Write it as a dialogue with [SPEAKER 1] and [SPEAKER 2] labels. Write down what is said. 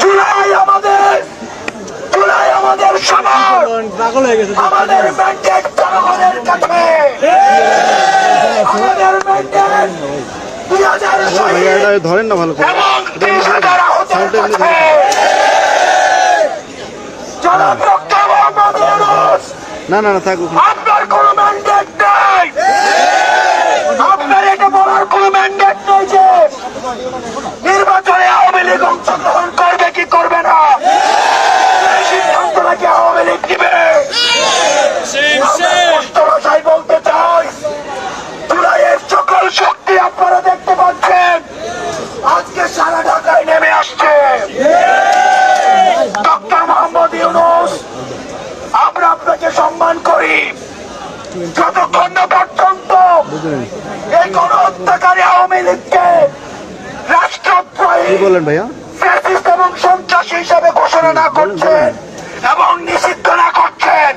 [SPEAKER 1] জুলাই আমাদের সবার, আমাদের ম্যান্ডেট জনগণের কাছে, আমাদের ম্যান্ডেট 2000 শহীদ
[SPEAKER 2] ধরেন না ভালো
[SPEAKER 1] এবং 30,000 আহতের কাছে। জনাব ডক্টর মোহাম্মদ ইউনূস,
[SPEAKER 2] না না না থাকুক
[SPEAKER 1] আপনার কোনো ম্যান্ডেট নেই, আপনার এটা বলার কোনো ম্যান্ডেট নেই যে নির্বাচনে আওয়ামী লীগ অংশগ্রহণ করবে কি করবে না, এই সিদ্ধান্ত নাকি আওয়ামী লীগ দিবে। আমরা স্পষ্ট ভাষায় বলতে চাই, জুলাইয়ের সকল শক্তি আপনারা দেখতে পাচ্ছেন আজকে সারা ঢাকায় নেমে আসছে। ডক্টর মোহাম্মদ ইউনূস, আমরা আপনাকে সম্মান করি, যতক্ষণ না পর্যন্ত এই গণহত্যাকারী আওয়ামী লীগকে রাষ্ট্রদ্রোহী
[SPEAKER 2] বলেন ভাইয়া
[SPEAKER 1] ফ্যাসিস্ট এবং সন্ত্রাসী হিসাবে ঘোষণা না করছেন এবং নিষিদ্ধ না করছেন